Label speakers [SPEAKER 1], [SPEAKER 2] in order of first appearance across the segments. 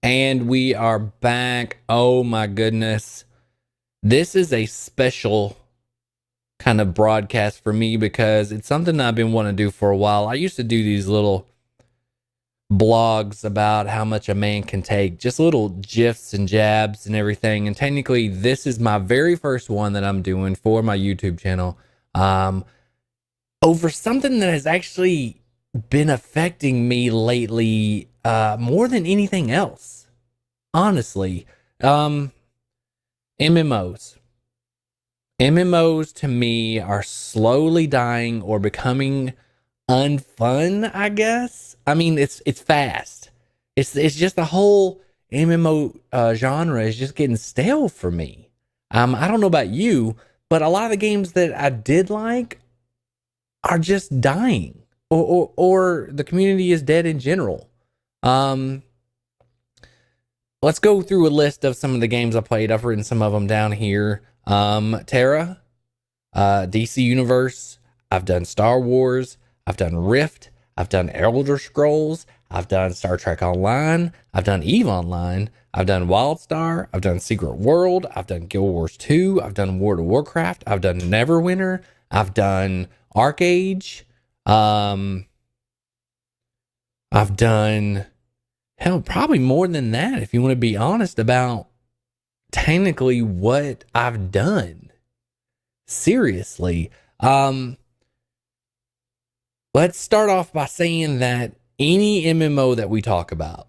[SPEAKER 1] And we are back. Oh my goodness. This is a special kind of broadcast for me because it's something I've been wanting to do for a while. I used to do these little blogs about how much a man can take, just little gifs and jabs and everything. And technically, this is my very first one that I'm doing for my YouTube channel. Um, Over something that has actually been affecting me lately, more than anything else, honestly. Um, MMOs. MMOs to me are slowly dying or becoming unfun, I guess. I mean, it's fast. It's just the whole MMO genre is just getting stale for me. I don't know about you, but a lot of the games that I did like are just dying, or the community is dead in general. Um, let's go through a list of some of the games I played. I've written some of them down here. Terra, DC Universe. I've done Star Wars. I've done Rift. I've done Elder Scrolls. I've done Star Trek Online. I've done EVE Online. I've done WildStar. I've done Secret World. I've done Guild Wars 2. I've done World of Warcraft. I've done Neverwinter. I've done Arcage. Um, I've done, hell, probably more than that if you want to be honest about technically what I've done. Seriously. Let's start off by saying that any MMO that we talk about,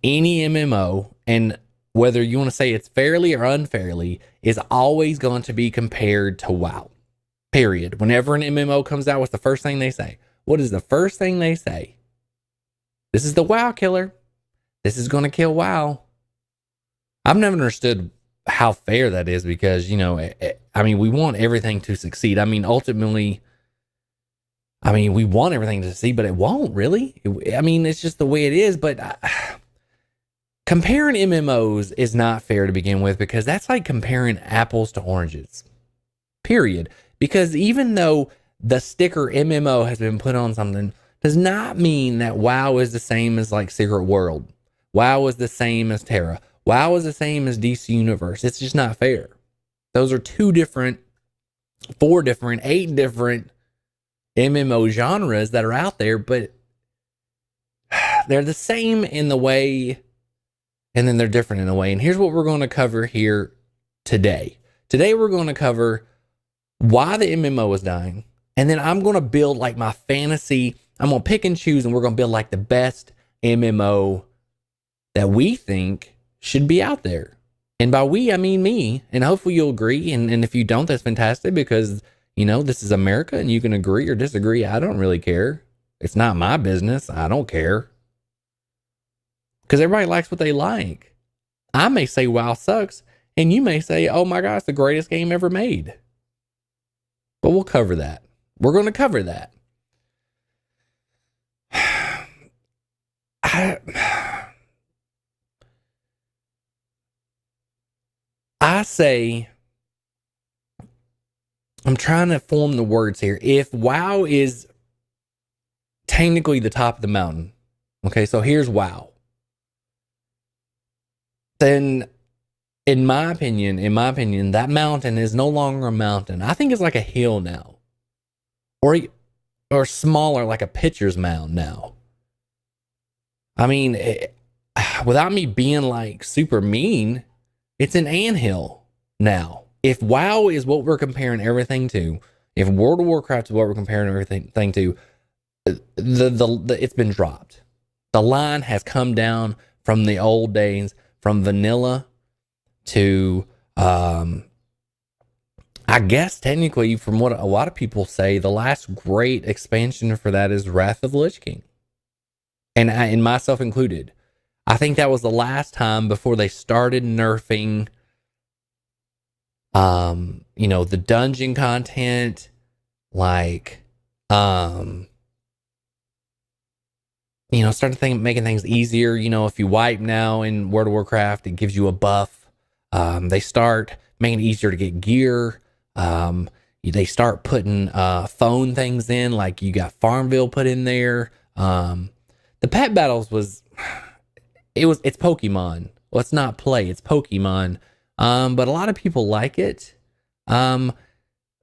[SPEAKER 1] any MMO, and whether you want to say it's fairly or unfairly, is always going to be compared to WoW. Period. Whenever an MMO comes out, what's the first thing they say? What is the first thing they say? This is the WoW killer. This is going to kill WoW. I've never understood how fair that is because, I mean, we want everything to succeed. I mean, ultimately, we want everything to succeed, but it won't really. It's just the way it is. But comparing MMOs is not fair to begin with because that's like comparing apples to oranges. Period. Because even though the sticker MMO has been put on something, does not mean that WoW is the same as like Secret World. WoW is the same as Terra. WoW is the same as DC Universe. It's just not fair. Those are 2 different, 4 different, 8 different MMO genres that are out there, but they're the same in the way, and then they're different in a way. And here's what we're going to cover here today. Today we're going to cover why the MMO is dying, and then I'm going to build like my fantasy. I'm going to pick and choose, and we're going to build like the best MMO that we think should be out there. And by we, I mean me. And hopefully you'll agree. And if you don't, that's fantastic because, this is America and you can agree or disagree. I don't really care. It's not my business. I don't care. Because everybody likes what they like. I may say WoW sucks, and you may say, oh my gosh, the greatest game ever made. But we'll cover that. We're going to cover that. I say, I'm trying to form the words here. If WoW is technically the top of the mountain, okay, so here's WoW. Then, in my opinion, that mountain is no longer a mountain. I think it's like a hill now. Or smaller, like a pitcher's mound now. Without me being like super mean, it's an anthill now. If WoW is what we're comparing everything to, if World of Warcraft is what we're comparing everything to, it's been dropped. The line has come down from the old days, from vanilla to, I guess technically, from what a lot of people say, the last great expansion for that is Wrath of the Lich King, and myself included. I think that was the last time before they started nerfing, the dungeon content, like, started making things easier. If you wipe now in World of Warcraft, it gives you a buff. They start making it easier to get gear. They start putting phone things in, like you got Farmville put in there. The pet battles was it's Pokemon. Let's not play. It's Pokemon. But a lot of people like it. Um,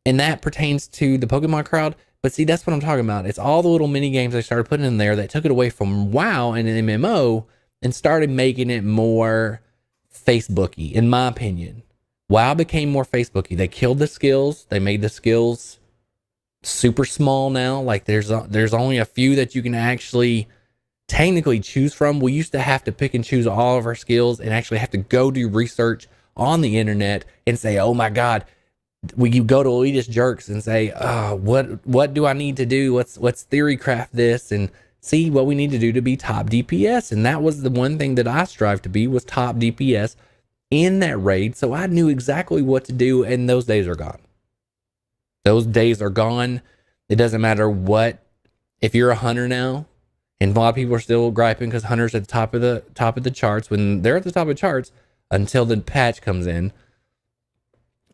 [SPEAKER 1] and that pertains to the Pokemon crowd. But see, that's what I'm talking about. It's all the little mini games they started putting in there that took it away from WoW and an MMO and started making it more Facebooky, in my opinion. WoW became more Facebooky. They killed the skills. They made the skills super small now. Like there's only a few that you can actually technically choose from. We used to have to pick and choose all of our skills and actually have to go do research on the internet and say, oh my God, you go to elitist jerks and say, what do I need to do? Let's theory craft this and see what we need to do to be top DPS. And that was the one thing that I strive to be, was top DPS in that raid. So I knew exactly what to do, and those days are gone. Those days are gone. It doesn't matter what, if you're a hunter now, and a lot of people are still griping because hunters at the top of the charts, when they're at the top of the charts until the patch comes in.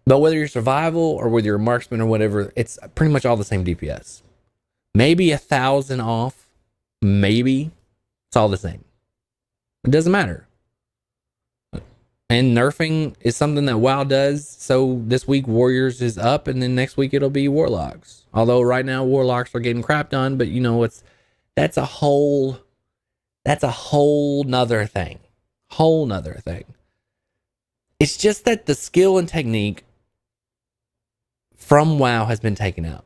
[SPEAKER 1] But whether you're survival or whether you're a marksman or whatever, it's pretty much all the same DPS. Maybe 1,000 off, maybe. It's all the same. It doesn't matter. And nerfing is something that WoW does. So this week Warriors is up, and then next week it'll be Warlocks. Although right now Warlocks are getting crapped on, but you know that's a whole nother thing. Whole nother thing. It's just that the skill and technique from WoW has been taken out.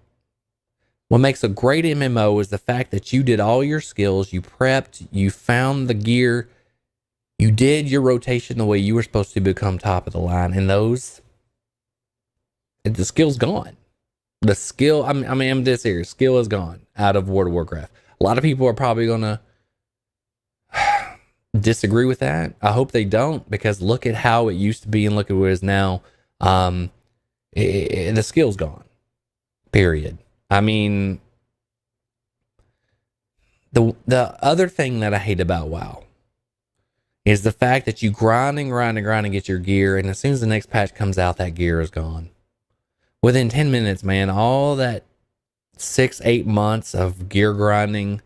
[SPEAKER 1] What makes a great MMO is the fact that you did all your skills, you prepped, you found the gear, you did your rotation the way you were supposed to become top of the line, and the skill's gone. The skill, I'm dead serious. Skill is gone out of World of Warcraft. A lot of people are probably gonna disagree with that. I hope they don't, because look at how it used to be and look at what it is now. The skill's gone. Period. I mean, the other thing that I hate about WoW is the fact that you grind and get your gear, and as soon as the next patch comes out, that gear is gone. Within 10 minutes, man, all that 6-8 months of gear grinding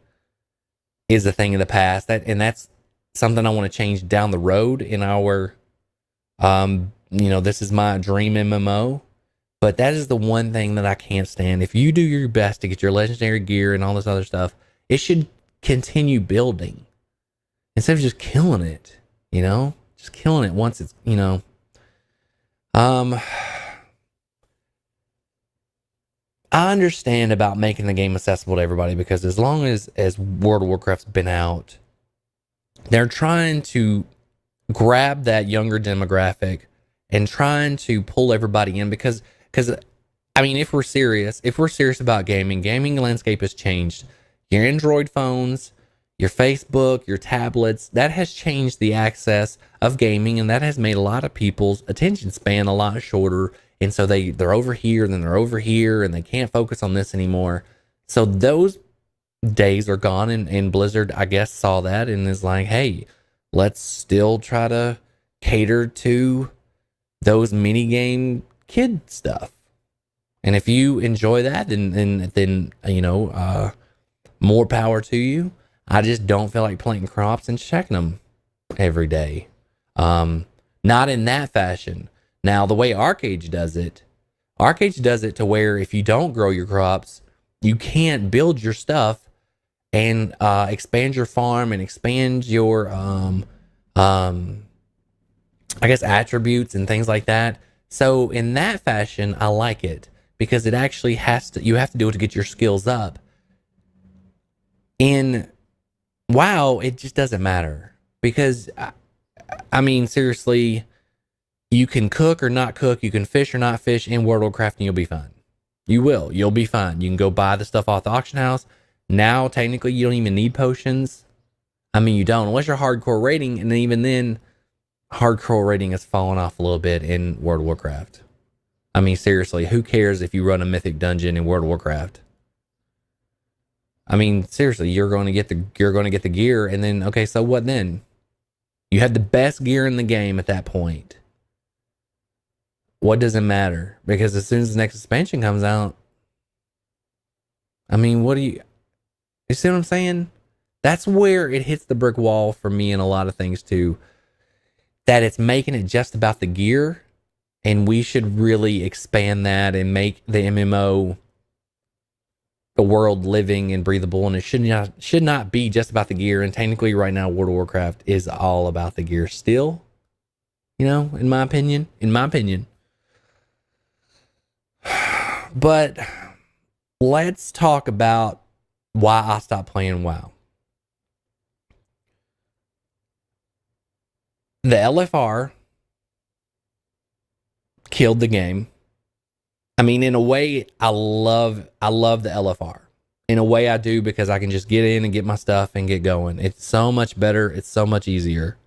[SPEAKER 1] is a thing of the past. That's something I want to change down the road in our, this is my dream MMO. But that is the one thing that I can't stand. If you do your best to get your legendary gear and all this other stuff, it should continue building instead of just killing it, just killing it once it's, I understand about making the game accessible to everybody, because as long as World of Warcraft's been out, they're trying to grab that younger demographic and trying to pull everybody in, because I mean, if we're serious about gaming landscape has changed. Your Android phones, your Facebook, your tablets, that has changed the access of gaming, and that has made a lot of people's attention span a lot shorter. And so they're over here, and then they're over here, and they can't focus on this anymore. So those days are gone, and Blizzard, I guess, saw that and is like, hey, let's still try to cater to those mini game kid stuff. And if you enjoy that, then more power to you. I just don't feel like planting crops and checking them every day. Not in that fashion. Now, the way Arcade does it to where if you don't grow your crops, you can't build your stuff and expand your farm and expand your attributes and things like that. So in that fashion, I like it, because it actually you have to do it to get your skills up. In WoW, it just doesn't matter, because I mean, seriously, you can cook or not cook, you can fish or not fish in World of Warcraft, and you'll be fine. You'll be fine. You can go buy the stuff off the auction house. Now, technically, you don't even need potions. I mean, you don't, unless you're hardcore raiding, and even then, hardcore raiding has fallen off a little bit in World of Warcraft. I mean, seriously, who cares if you run a mythic dungeon in World of Warcraft? I mean, seriously, you're going to get the gear, and then, okay, so what then? You have the best gear in the game at that point. What does it matter? Because as soon as the next expansion comes out, I mean, you see what I'm saying? That's where it hits the brick wall for me in a lot of things too. That it's making it just about the gear, and we should really expand that and make the MMO the world living and breathable, and it should not be just about the gear. And technically right now World of Warcraft is all about the gear still, in my opinion. But let's talk about why I stopped playing WoW. The LFR killed the game. I mean, in a way, I love the LFR. In a way, I do, because I can just get in and get my stuff and get going. It's so much better. It's so much easier.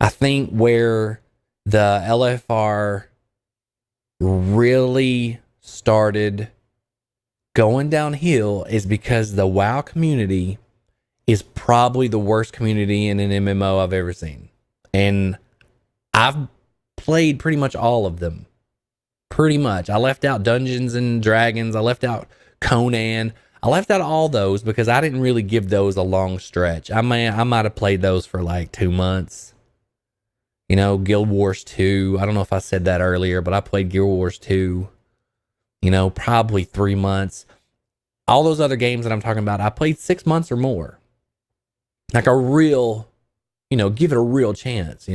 [SPEAKER 1] I think where the LFR really started going downhill is because the WoW community is probably the worst community in an MMO I've ever seen. And I've played pretty much all of them. Pretty much. I left out Dungeons and Dragons. I left out Conan. I left out all those because I didn't really give those a long stretch. I might have played those for like 2 months. Guild Wars 2. I don't know if I said that earlier, but I played Guild Wars 2. Probably 3 months. All those other games that I'm talking about, I played 6 months or more. Like a real, give it a real chance,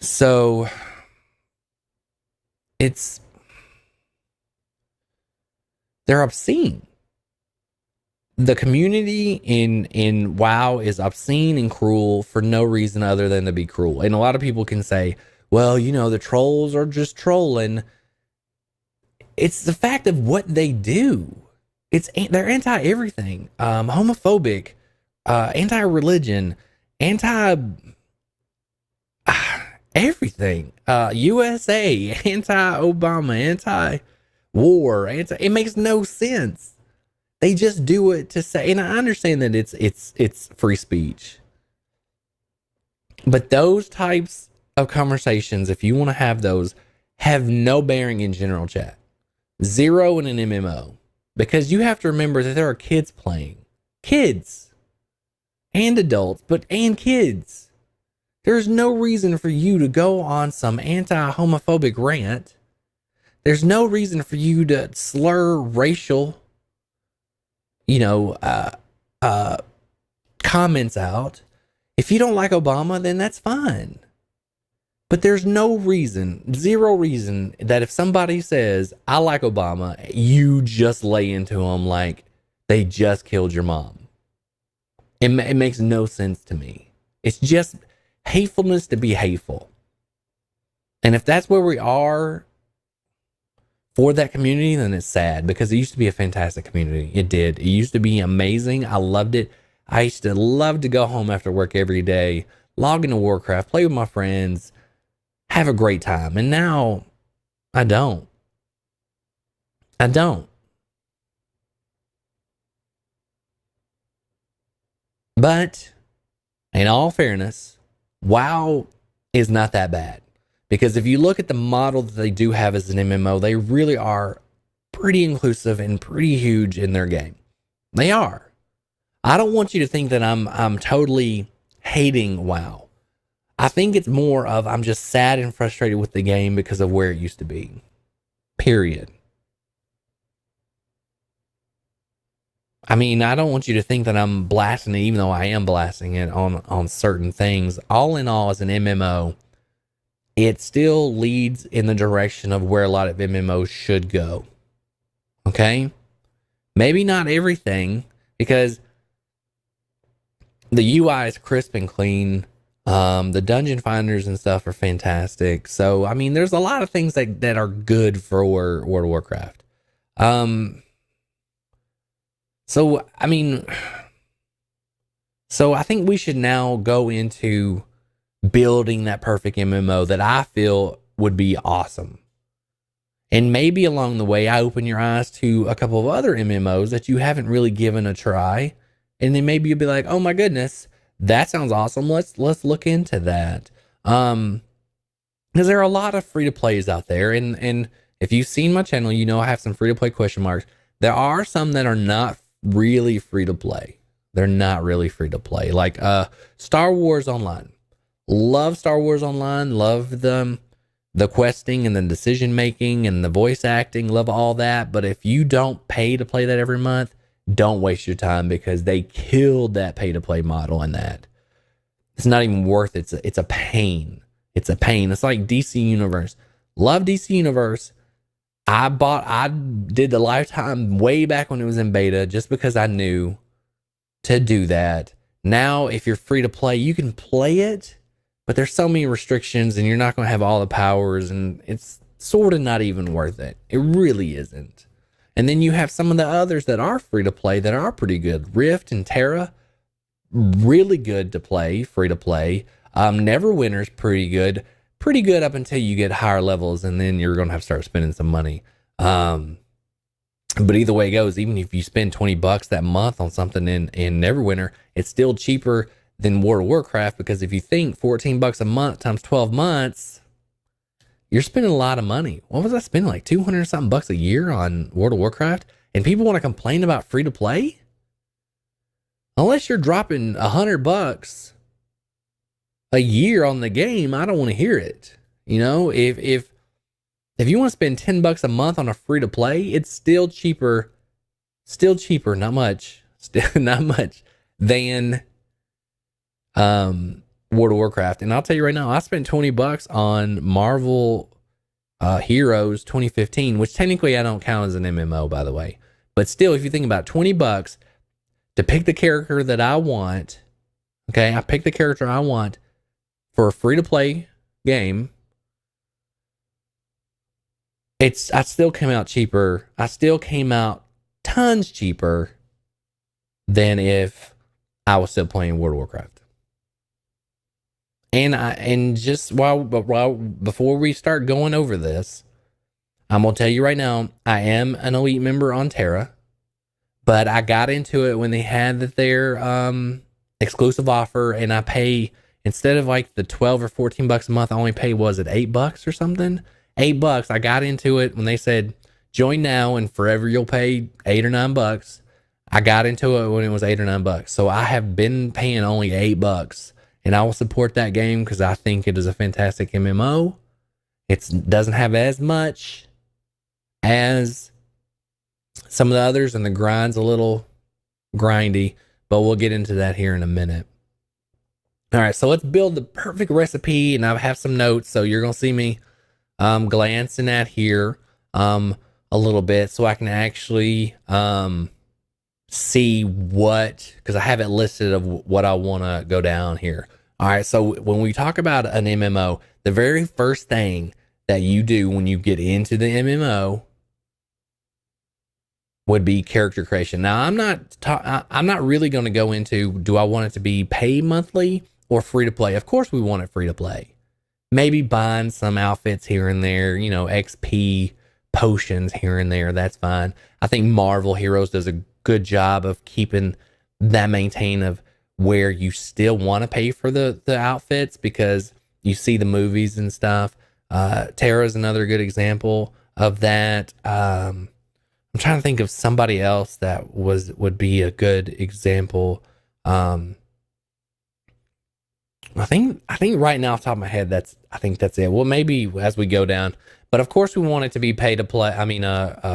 [SPEAKER 1] So they're obscene. The community in WoW is obscene and cruel for no reason other than to be cruel. And a lot of people can say, well, the trolls are just trolling. It's the fact of what they do. They're anti everything, homophobic, anti religion, anti everything. USA, anti Obama, anti war, it makes no sense. They just do it to say, and I understand that it's free speech. But those types of conversations, if you want to have those, have no bearing in general chat. Zero in an MMO. Because you have to remember that there are kids playing. Kids. And adults, and kids. There's no reason for you to go on some anti-homophobic rant. There's no reason for you to slur racial comments out. If you don't like Obama, then that's fine. But there's no reason, zero reason, that if somebody says, I like Obama, you just lay into them like they just killed your mom. It makes no sense to me. It's just hatefulness to be hateful. And if that's where we are for that community, then it's sad, because it used to be a fantastic community. It did. It used to be amazing. I loved it. I used to love to go home after work every day, log into Warcraft, play with my friends, have a great time. And now I don't. But in all fairness, WoW is not that bad. Because if you look at the model that they do have as an MMO, they really are pretty inclusive and pretty huge in their game. They are. I don't want you to think that I'm totally hating WoW. I think it's more of I'm just sad and frustrated with the game because of where it used to be. Period. I mean, I don't want you to think that I'm blasting it, even though I am blasting it on certain things. All in all, as an MMO, it still leads in the direction of where a lot of MMOs should go. Okay? Maybe not everything, because the UI is crisp and clean. The dungeon finders and stuff are fantastic. So, I mean, there's a lot of things that are good for World of Warcraft. So I think we should now go into building that perfect MMO that I feel would be awesome. And maybe along the way, I open your eyes to a couple of other MMOs that you haven't really given a try. And then maybe you'll be like, oh my goodness, that sounds awesome. Let's look into that. Because there are a lot of free-to-plays out there. And if you've seen my channel, you know I have some free-to-play question marks. There are some that are not really free to play. They're not really free to play. Like Star Wars Online. Love Star Wars Online. Love the questing and the decision making and the voice acting. Love all that. But if you don't pay to play that every month, don't waste your time, because they killed that pay to play model in that. It's not even worth it. It's a pain. It's a pain. It's like DC Universe. Love DC Universe. I did the lifetime way back when it was in beta, just because I knew to do that. Now, if you're free to play, you can play it, but there's so many restrictions and you're not going to have all the powers, and it's sort of not even worth it. It really isn't. And then you have some of the others that are free to play that are pretty good. Rift and Terra, really good to play, free to play. Neverwinter's pretty good up until you get higher levels, and then you're going to have to start spending some money. But either way it goes, even if you spend $20 that month on something in Neverwinter, it's still cheaper than World of Warcraft, because if you think $14 a month times 12 months, you're spending a lot of money. What was I spending? Like 200 something bucks a year on World of Warcraft? And people want to complain about free to play? Unless you're dropping $100 a year on the game, I don't want to hear it. You know, if you want to spend $10 a month on a free to play, it's still cheaper, not much than World of Warcraft. And I'll tell you right now, I spent $20 on Marvel Heroes 2015, which technically I don't count as an MMO, by the way. But still, if you think about $20 to pick the character that I want, okay, I pick the character I want for a free to play game. I still came out cheaper. I still came out tons cheaper than if I was still playing World of Warcraft. And just before we start going over this, I'm gonna tell you right now, I am an elite member on Terra, but I got into it when they had their exclusive offer, and I pay, instead of like the $12 or $14 a month, I only pay, was it $8 or something? $8. I got into it when they said join now and forever you'll pay $8 or $9. I got into it when it was $8 or $9. So I have been paying only $8, and I will support that game because I think it is a fantastic MMO. It doesn't have as much as some of the others, and the grind's a little grindy, but we'll get into that here in a minute. All right, so let's build the perfect recipe, and I have some notes, so you're gonna see me glancing at here a little bit, so I can actually see what, because I have it listed of what I want to go down here. All right, so when we talk about an MMO, the very first thing that you do when you get into the MMO would be character creation. Now, I'm not really going to go into, do I want it to be pay monthly or free to play? Of course we want it free to play. Maybe buying some outfits here and there, you know, XP potions here and there, that's fine. I think Marvel Heroes does a good job of keeping that maintain of where you still want to pay for the outfits, because you see the movies and stuff. Terra is another good example of that. I'm trying to think of somebody else that would be a good example. I think right now off the top of my head, I think that's it. Well, maybe as we go down, but of course we want it to be pay to play. I mean,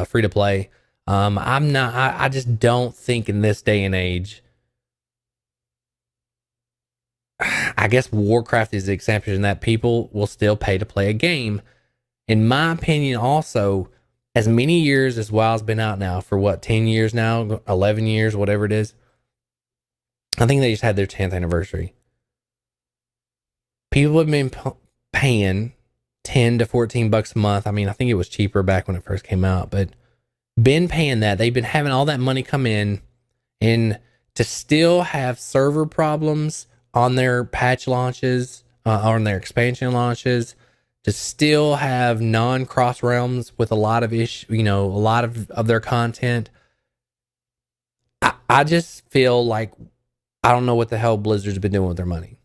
[SPEAKER 1] free to play. I just don't think in this day and age, I guess Warcraft is the exception in that people will still pay to play a game. In my opinion, also, as many years as WoW's been out now, for what, 10 years now, 11 years, whatever it is. I think they just had their 10th anniversary. People have been paying $10 to $14 a month. I mean, I think it was cheaper back when it first came out, but been paying that. They've been having all that money come in, and to still have server problems on their patch launches, on their expansion launches, to still have non-cross realms with a lot of a lot of their content. I just feel like I don't know what the hell Blizzard's been doing with their money.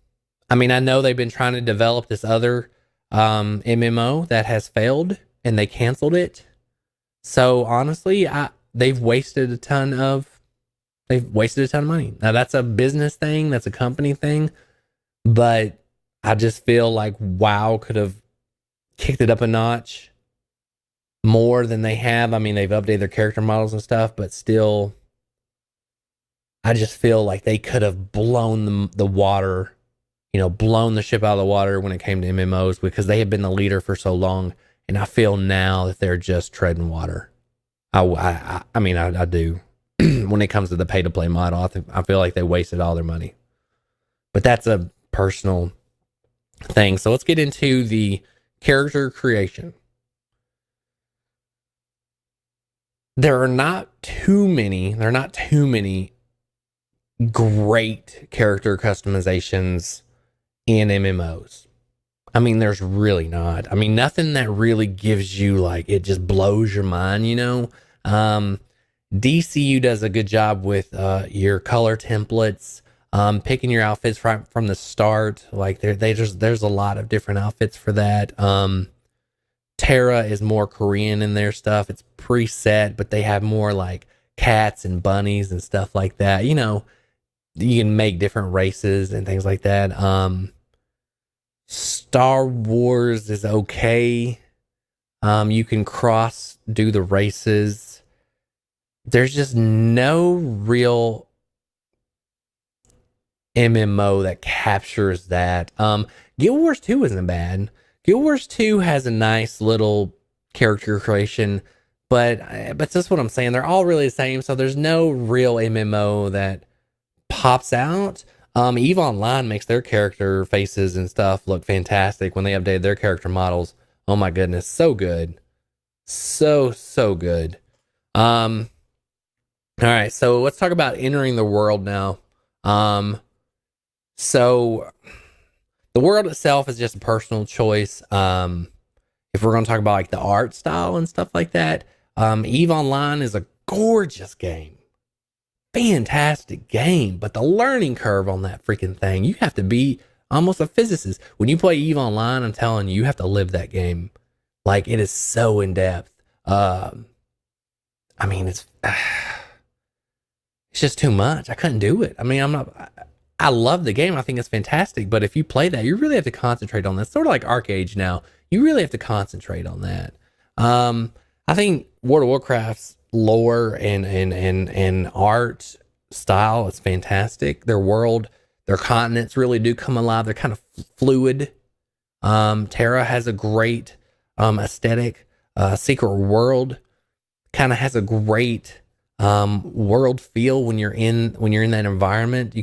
[SPEAKER 1] I mean, I know they've been trying to develop this other MMO that has failed, and they canceled it. So honestly, they've wasted a ton of They've wasted a ton of money. Now that's a business thing, that's a company thing, but I just feel like WoW could have kicked it up a notch more than they have. I mean, they've updated their character models and stuff, but still, I just feel like they could have blown the water, blown the ship out of the water when it came to MMOs because they have been the leader for so long. And I feel now that they're just treading water. I mean, I do. When it comes to the pay to play model, I feel like they wasted all their money. But that's a personal thing. So let's get into the character creation. There are not too many great character customizations in MMOs. I mean, there's really not. I mean, nothing that really gives you like, it just blows your mind, DCU does a good job with your color templates, picking your outfits from the start. Like there's a lot of different outfits for that. Terra is more Korean in their stuff. It's preset, but they have more like cats and bunnies and stuff like that. You can make different races and things like that. Star Wars is okay. You can do the races. There's just no real MMO that captures that. Guild Wars 2 isn't bad. Guild Wars 2 has a nice little character creation, but that's what I'm saying. They're all really the same, so there's no real MMO that pops out. EVE Online makes their character faces and stuff look fantastic when they updated their character models. Oh my goodness, so good. So good. All right, so let's talk about entering the world now. So the world itself is just a personal choice. If we're going to talk about like the art style and stuff like that, EVE Online is a gorgeous game. Fantastic game, but the learning curve on that freaking thing, you have to be almost a physicist. When you play EVE Online, I'm telling you, you have to live that game. Like, it is so in depth. I mean, it's just too much. I couldn't do it. I mean, I love the game. I think it's fantastic. But if you play that, you really have to concentrate on that. It's sort of like Arcade now. You really have to concentrate on that. I think World of Warcraft's lore and art style is fantastic. Their world, their continents really do come alive. They're kind of fluid. Terra has a great aesthetic. Secret World kind of has a great world feel when you're in that environment.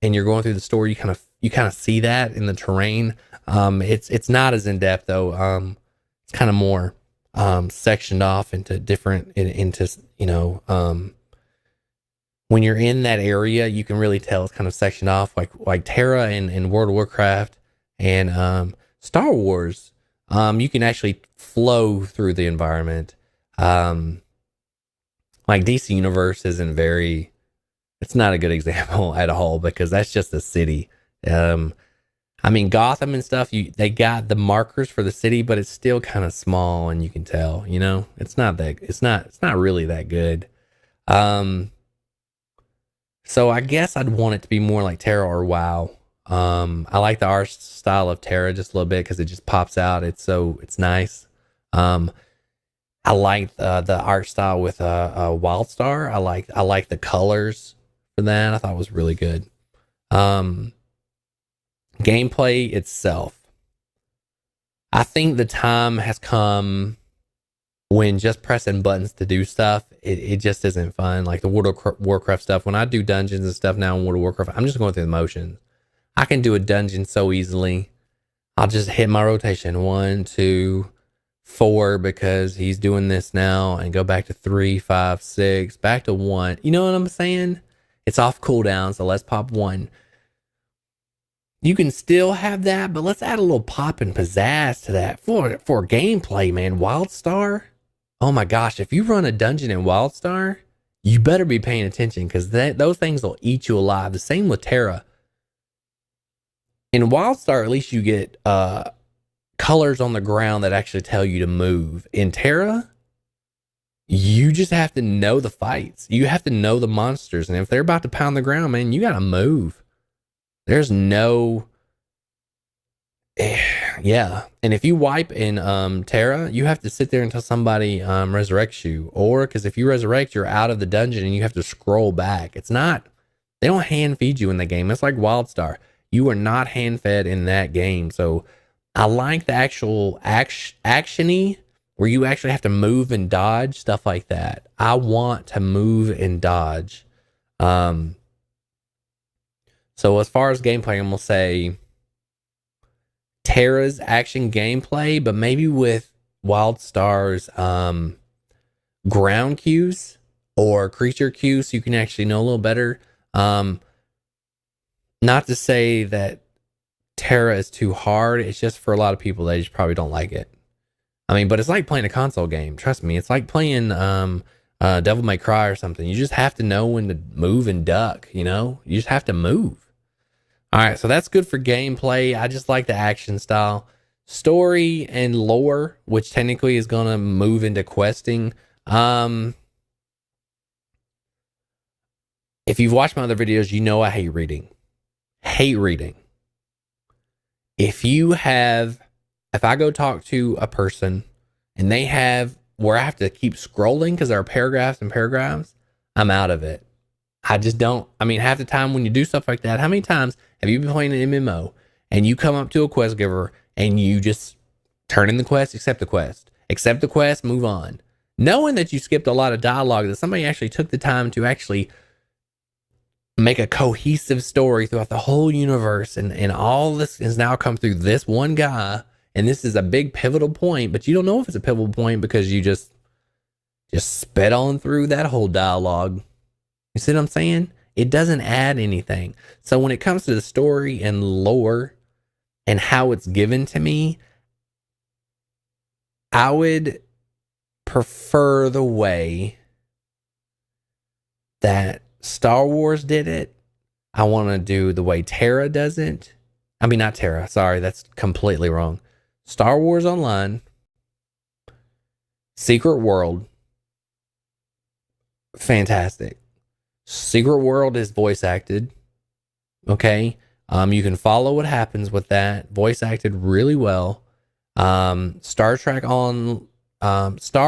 [SPEAKER 1] And you're going through the story, you kind of see that in the terrain. It's not as in depth though. It's kind of more sectioned off into different when you're in that area, you can really tell it's kind of sectioned off, like Terra and World of Warcraft and Star Wars. You can actually flow through the environment. Like DC Universe isn't very. It's not a good example at all because that's just a city. I mean, Gotham and stuff, they got the markers for the city, but it's still kind of small and you can tell, it's not really that good. So I guess I'd want it to be more like Terra or WoW. I like the art style of Terra just a little bit because it just pops out. It's nice. I like the art style with Wildstar. I like the colors for that. I thought it was really good. Gameplay itself, I think the time has come when just pressing buttons to do stuff, it just isn't fun. Like the World of Warcraft stuff, when I do dungeons and stuff now in World of Warcraft, I'm just going through the motions. I can do a dungeon so easily. I'll just hit my rotation 1, 2, 4 because he's doing this now, and go back to 3, 5, 6, back to 1. You know what I'm saying? It's off cooldown, so let's pop 1. You can still have that, but let's add a little pop and pizzazz to that for gameplay, man. Wildstar, oh my gosh, if you run a dungeon in Wildstar, you better be paying attention because those things will eat you alive. The same with Terra. In Wildstar, at least you get colors on the ground that actually tell you to move. In Terra, You just have to know the fights. You have to know the monsters. And if they're about to pound the ground, man, you got to move. There's no. Yeah. And if you wipe in Terra, you have to sit there until somebody resurrects you. Or because if you resurrect, you're out of the dungeon and you have to scroll back. It's not, they don't hand feed you in the game. It's like WildStar. You are not hand fed in that game. So I like the actual actiony where you actually have to move and dodge, stuff like that. I want to move and dodge. So as far as gameplay, I'm gonna say Terra's action gameplay, but maybe with WildStar's ground cues or creature cues, so you can actually know a little better. Not to say that Terra is too hard. It's just for a lot of people, they just probably don't like it. I mean, but it's like playing a console game. Trust me, it's like playing Devil May Cry or something. You just have to know when to move and duck. You know, you just have to move. All right, so that's good for gameplay. I just like the action style. Story and lore, which technically is going to move into questing. If you've watched my other videos, you know I hate reading. Hate reading. If I go talk to a person and they have where I have to keep scrolling because there are paragraphs and paragraphs, I'm out of it. I just don't. I mean, half the time when you do stuff like that, how many times have you been playing an MMO and you come up to a quest giver and you just turn in the quest, accept the quest, move on, knowing that you skipped a lot of dialogue, that somebody actually took the time to actually make a cohesive story throughout the whole universe, and all this has now come through this one guy, and this is a big pivotal point, but you don't know if it's a pivotal point because you just sped on through that whole dialogue. You see what I'm saying? It doesn't add anything. So when it comes to the story and lore and how it's given to me, I would prefer the way that Star Wars did it. I want to do the way Terra does it. I mean, not Terra. Sorry, that's completely wrong. Star Wars Online, Secret World, fantastic. Secret World is voice acted. Okay. You can follow what happens with that. Voice acted really well. Star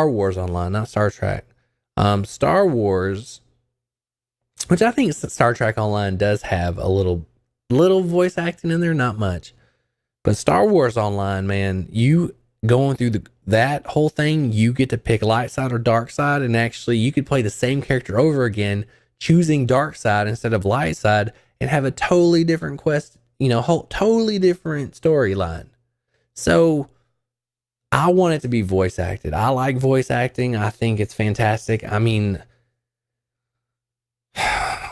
[SPEAKER 1] Wars Online, not Star Trek. Star Wars, which I think Star Trek Online does have a little voice acting in there, not much. But Star Wars Online, man, you going through that whole thing, you get to pick light side or dark side, and actually you could play the same character over again, choosing dark side instead of light side, and have a totally different quest, totally different storyline. So I want it to be voice acted. I like voice acting. I think it's fantastic. I mean,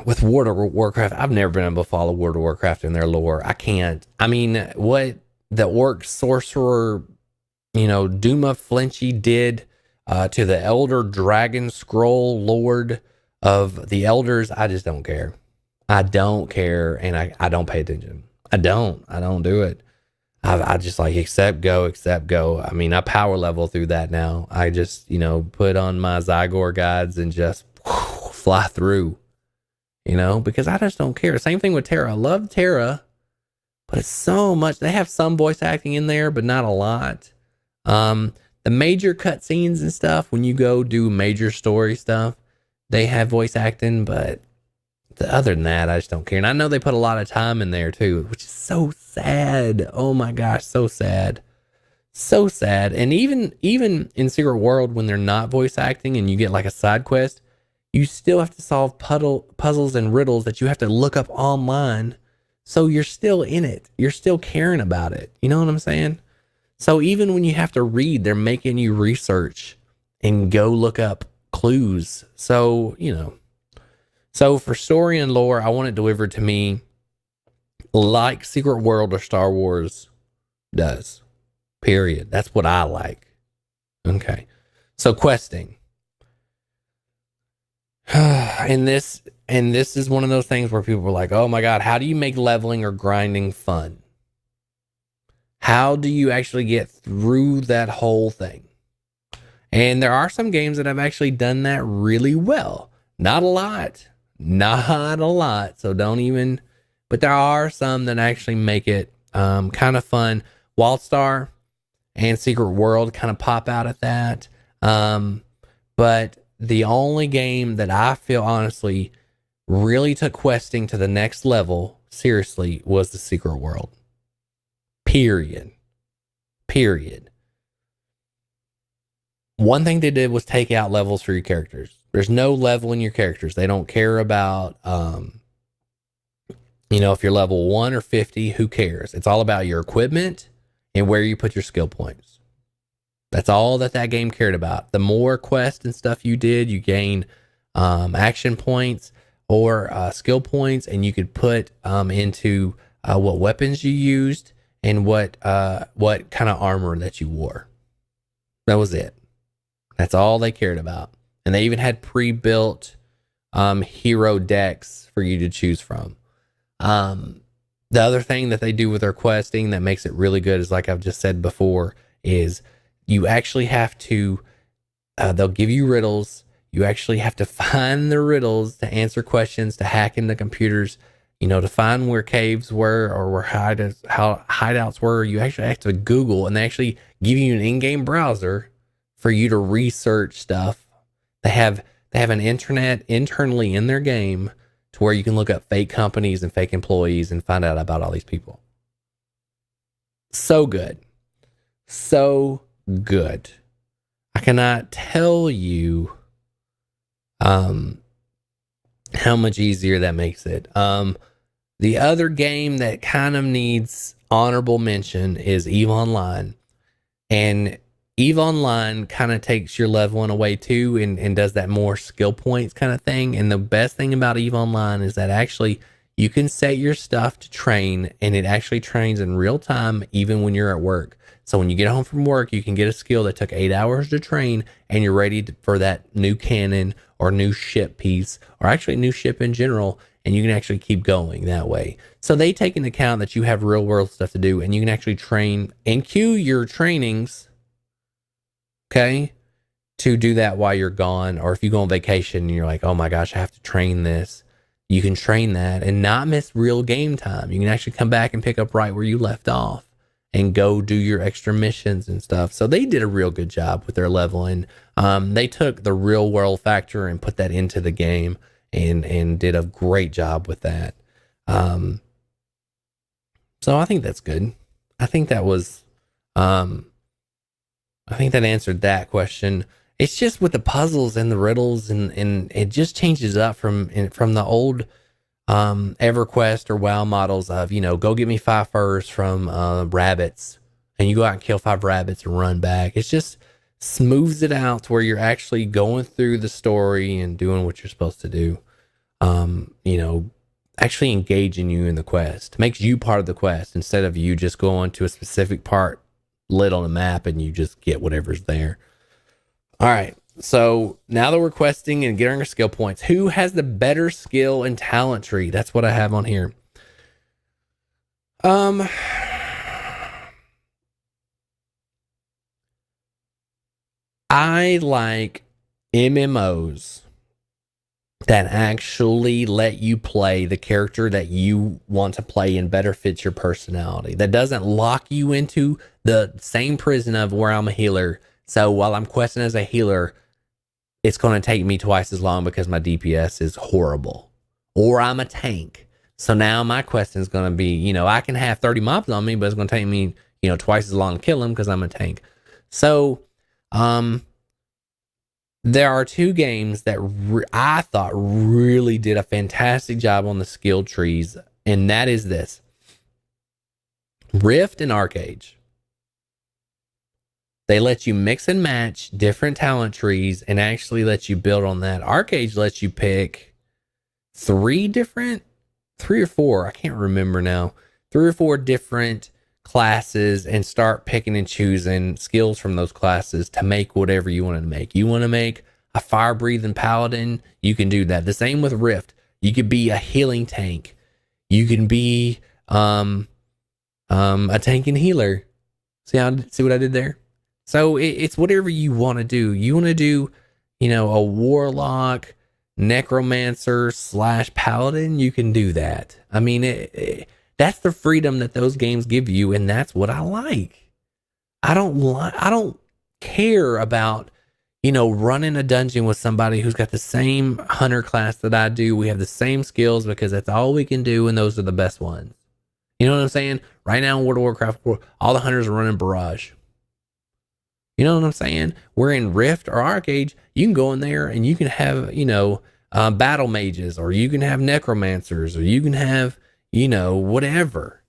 [SPEAKER 1] with World of Warcraft, I've never been able to follow World of Warcraft in their lore. I can't. I mean, what the orc sorcerer, Duma Flinchy did to the Elder Dragon Scroll Lord of the Elders, I just don't care. I don't care, and I don't pay attention. I don't do it. I just like accept go. I mean, I power level through that now. I just, put on my Zygor guides and just fly through, because I just don't care. Same thing with Terra. I love Terra, but it's so much. They have some voice acting in there, but not a lot. The major cutscenes and stuff, when you go do major story stuff, they have voice acting, but other than that, I just don't care. And I know they put a lot of time in there too, which is so sad. Oh my gosh, so sad. So sad. And even in Secret World, when they're not voice acting and you get like a side quest, you still have to solve puzzles and riddles that you have to look up online. So you're still in it. You're still caring about it. You know what I'm saying? So even when you have to read, they're making you research and go look up clues. So, So for story and lore, I want it delivered to me like Secret World or Star Wars does. Period. That's what I like. Okay. So questing. And this is one of those things where people are like, oh my God, how do you make leveling or grinding fun? How do you actually get through that whole thing? And there are some games that have actually done that really well. Not a lot. Not a lot. So don't even, but there are some that actually make it kind of fun. WildStar and Secret World kind of pop out at that. But the only game that I feel honestly really took questing to the next level, seriously, was the Secret World. Period. One thing they did was take out levels for your characters. There's no level in your characters. They don't care about, if you're level 1 or 50, who cares? It's all about your equipment and where you put your skill points. That's all that game cared about. The more quests and stuff you did, you gain action points or skill points, and you could put into what weapons you used and what kind of armor that you wore. That was it. That's all they cared about. And they even had pre-built hero decks for you to choose from. The other thing that they do with their questing that makes it really good is, like I've just said before, is you actually have to, they'll give you riddles. You actually have to find the riddles to answer questions, to hack into computers, to find where caves were or where hideouts were. You actually have to Google, and they actually give you an in-game browser for you to research stuff. They have an internet internally in their game to where you can look up fake companies and fake employees and find out about all these people. So good. So good. I cannot tell you how much easier that makes it. The other game that kind of needs honorable mention is EVE Online. And EVE Online kind of takes your leveling away too, and does that more skill points kind of thing. And the best thing about EVE Online is that actually you can set your stuff to train, and it actually trains in real time even when you're at work. So when you get home from work, you can get a skill that took 8 hours to train, and you're ready for that new cannon or new ship piece, or actually new ship in general, and you can actually keep going that way. So they take into account that you have real world stuff to do, and you can actually train and queue your trainings, okay, to do that while you're gone. Or if you go on vacation and you're like, oh my gosh, I have to train this, you can train that and not miss real game time. You can actually come back and pick up right where you left off and go do your extra missions and stuff. So they did a real good job with their leveling. They took the real world factor and put that into the game, and did a great job with that. So I think that's good. I think that was, I think that answered that question. It's just with the puzzles and the riddles, and it just changes up from the old EverQuest or WoW models of, go get me 5 furs from rabbits, and you go out and kill 5 rabbits and run back. It just smooths it out to where you're actually going through the story and doing what you're supposed to do. Actually engaging you in the quest, makes you part of the quest instead of you just going to a specific part lit on a map and you just get whatever's there. All right. So now that we're questing and getting our skill points, who has the better skill and talent tree? That's what I have on here. I like MMOs that actually let you play the character that you want to play and better fits your personality. That doesn't lock you into the same prison of where I'm a healer. So while I'm questing as a healer, it's going to take me twice as long because my DPS is horrible. Or I'm a tank. So now my question is going to be, I can have 30 mobs on me, but it's going to take me, twice as long to kill them because I'm a tank. So, there are 2 games that I thought really did a fantastic job on the skill trees, and that is this: Rift and Arcade. They let you mix and match different talent trees and actually let you build on that. Arcade lets you pick 3 or 4, I can't remember now, 3 or 4 different classes and start picking and choosing skills from those classes to make whatever you want to make. You want to make a fire breathing paladin, you can do that. The same with Rift. You could be a healing tank. You can be a tank and healer. See what I did there? So it's whatever you want to do. You want to do, a warlock, necromancer / paladin, you can do that. I mean, that's the freedom that those games give you, and that's what I like. I don't care about, running a dungeon with somebody who's got the same hunter class that I do. We have the same skills because that's all we can do, and those are the best ones. You know what I'm saying? Right now in World of Warcraft, all the hunters are running Barrage. You know what I'm saying? We're in Rift or Arcade. You can go in there and you can have, battle mages, or you can have necromancers, or you can have, whatever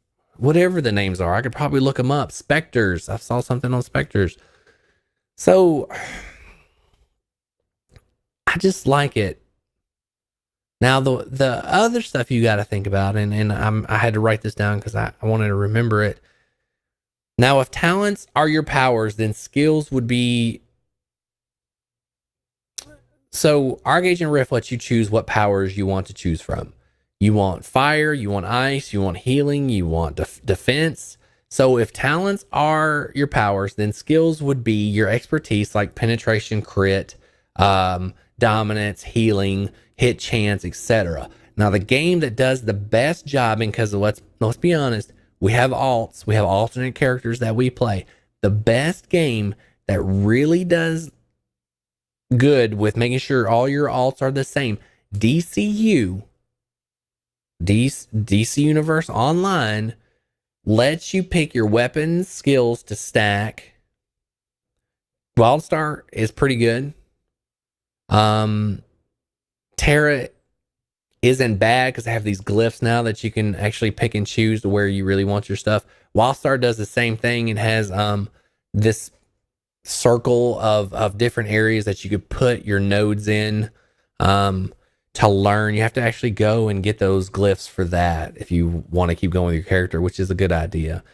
[SPEAKER 1] the names are. I could probably look them up. Specters. I saw something on Specters. So I just like it. Now the other stuff you got to think about, and I had to write this down because I wanted to remember it. Now, if talents are your powers, then skills would be. So, Arcade and Rift lets you choose what powers you want to choose from. You want fire, you want ice, you want healing, you want defense. So, if talents are your powers, then skills would be your expertise, like penetration, crit, dominance, healing, hit chance, etc. Now, the game that does the best job, because let's be honest, we have alts, we have alternate characters that we play. The best game that really does good with making sure all your alts are the same, DC Universe Online, lets you pick your weapons skills to stack. Wildstar is pretty good. Terra isn't bad because I have these glyphs now that you can actually pick and choose to where you really want your stuff. Wildstar does the same thing and has this circle of different areas that you could put your nodes in to learn. You have to actually go and get those glyphs for that if you want to keep going with your character, which is a good idea.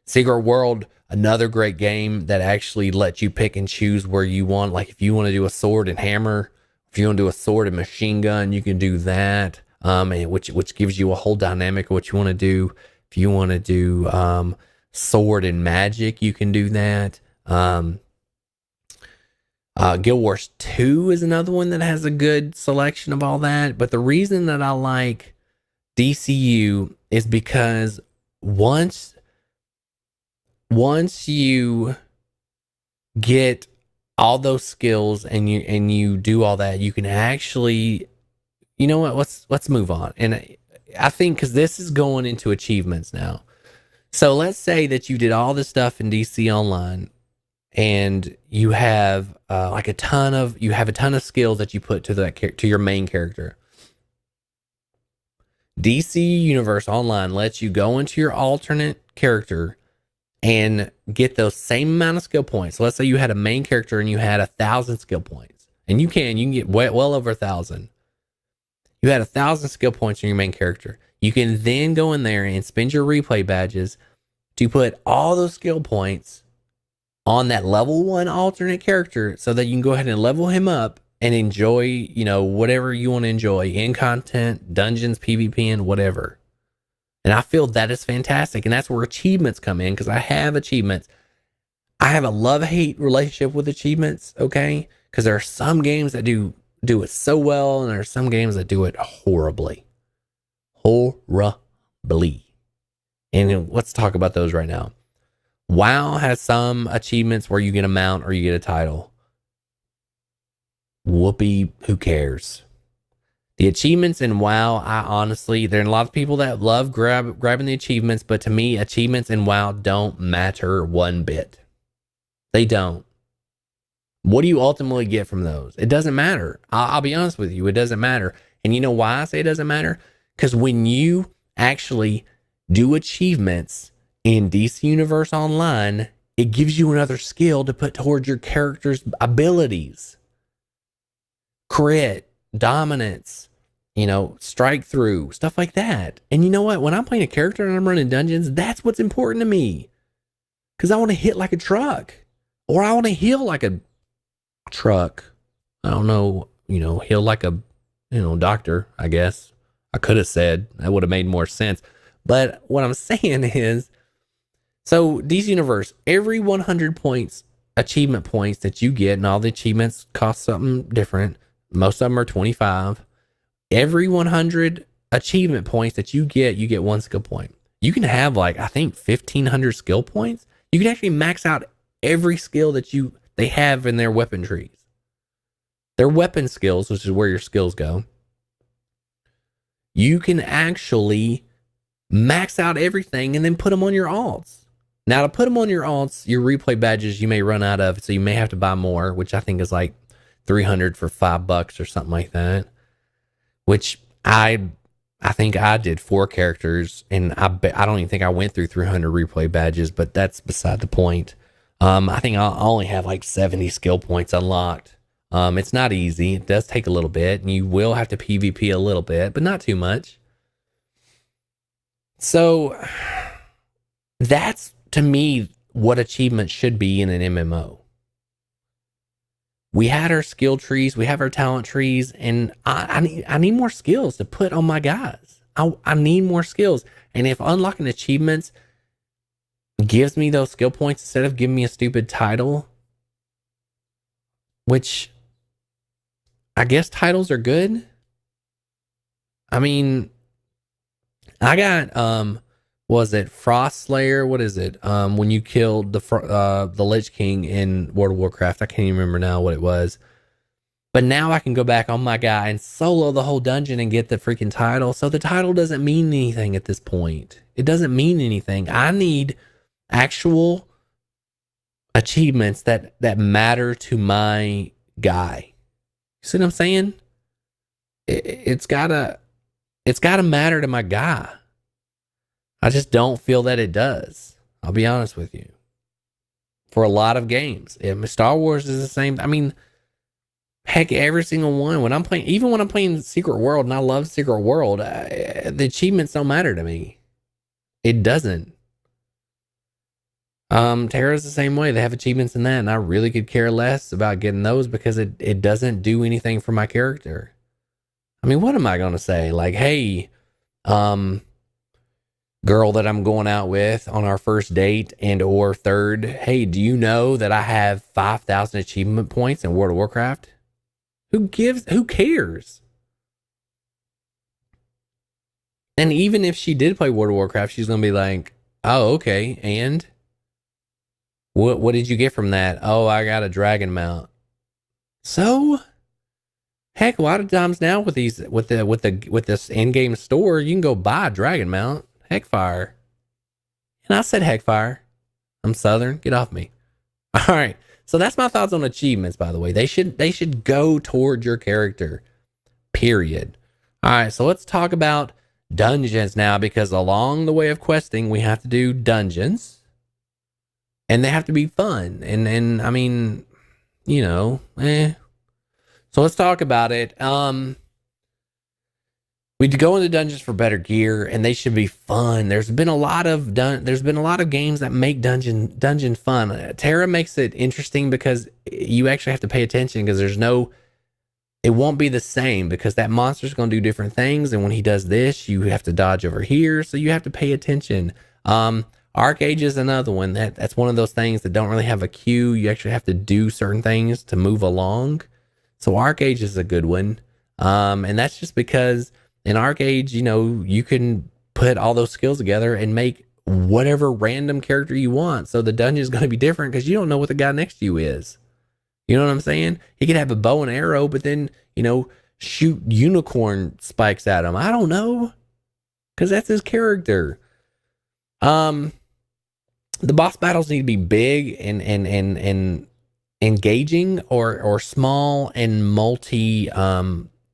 [SPEAKER 1] Secret World, another great game that actually lets you pick and choose where you want. Like if you want to do a sword and hammer, if you want to do a sword and machine gun, you can do that. And which gives you a whole dynamic of what you want to do. If you want to do sword and magic, you can do that. Guild Wars 2 is another one that has a good selection of all that. But the reason that I like DCU is because once you get all those skills and you do all that, you can actually, you know what, let's move on. And I think because this is going into achievements now. So let's say that you did all this stuff in DC Online and you have a ton of skills that you put to your main character. DC Universe Online lets you go into your alternate character and get those same amount of skill points. So let's say you had a main character and you had 1,000 skill points, and you can get well over 1,000. You had 1,000 skill points in your main character. You can then go in there and spend your replay badges to put all those skill points on that level 1 alternate character so that you can go ahead and level him up and enjoy, whatever you want to enjoy in content, dungeons, PvP, and whatever. And I feel that is fantastic. And that's where achievements come in, because I have achievements. I have a love-hate relationship with achievements, okay? Because there are some games that do it so well, and there are some games that do it horribly. Horribly. And let's talk about those right now. WoW has some achievements where you get a mount or you get a title. Whoopee, who cares? The achievements in WoW, there are a lot of people that love grabbing the achievements, but to me, achievements in WoW don't matter one bit. They don't. What do you ultimately get from those? It doesn't matter. I'll be honest with you, it doesn't matter. And you know why I say it doesn't matter? Because when you actually do achievements in DC Universe Online, it gives you another skill to put towards your character's abilities. Crit, dominance, strike through, stuff like that. And you know what? When I'm playing a character and I'm running dungeons, that's what's important to me. Because I want to hit like a truck. Or I want to heal like a truck. I don't know, heal like a, doctor, I guess. I could have said, that would have made more sense. But what I'm saying is, So DC Universe, every 100 points, achievement points that you get, and all the achievements cost something different. Most of them are 25. Every 100 achievement points that you get one skill point. You can have like, I think 1,500 skill points. You can actually max out every skill that they have in their weapon trees. Their weapon skills, which is where your skills go. You can actually max out everything and then put them on your alts. Now, to put them on your alts, your replay badges you may run out of, so you may have to buy more, which I think is like 300 for $5 or something like that. Which I think I did 4 characters, and I don't even think I went through 300 replay badges, but that's beside the point. I think I only have like 70 skill points unlocked. It's not easy. It does take a little bit, and you will have to PvP a little bit, but not too much. So that's, to me, what achievements should be in an MMO. We had our skill trees, we have our talent trees, and I need more skills to put on my guys. I need more skills. And if unlocking achievements gives me those skill points instead of giving me a stupid title, which I guess titles are good. I mean, I got was it Frost Slayer? What is it? When you killed the Lich King in World of Warcraft, I can't even remember now what it was. But now I can go back on my guy and solo the whole dungeon and get the freaking title. So the title doesn't mean anything at this point. It doesn't mean anything. I need actual achievements that matter to my guy. You see what I'm saying? It's gotta matter to my guy. I just don't feel that it does. I'll be honest with you. For a lot of games, Star Wars is the same. I mean, heck, every single one. When I'm playing, even when I'm playing Secret World, and I love Secret World, the achievements don't matter to me. It doesn't. Terra's the same way. They have achievements in that, and I really could care less about getting those because it doesn't do anything for my character. I mean, what am I gonna say? Like, hey, girl that I'm going out with on our first date and or third, hey, do you know that I have 5,000 achievement points in World of Warcraft? Who cares? And even if she did play World of Warcraft, she's going to be like, oh, okay. And what did you get from that? Oh, I got a dragon mount. So heck, a lot of times now with this in-game store, you can go buy a dragon mount. Heckfire. And I said heckfire. I'm Southern. Get off me. All right. So that's my thoughts on achievements, by the way. They should go toward your character. Period. All right. So let's talk about dungeons now, because along the way of questing, we have to do dungeons. And they have to be fun. And I mean, you know, So let's talk about it. We go into dungeons for better gear, and they should be fun. There's been a lot of games that make dungeon fun. Terra makes it interesting because you actually have to pay attention, because it won't be the same, because that monster's going to do different things, and when he does this, you have to dodge over here, so you have to pay attention. Arcade is another one that's one of those things that don't really have a queue. You actually have to do certain things to move along. So Arcade is a good one, and that's just because in Arcade, you know, you can put all those skills together and make whatever random character you want. So the dungeon is going to be different because you don't know what the guy next to you is. You know what I'm saying? He could have a bow and arrow, but then, you know, shoot unicorn spikes at him. I don't know, because that's his character. The boss battles need to be big and engaging, or small and multi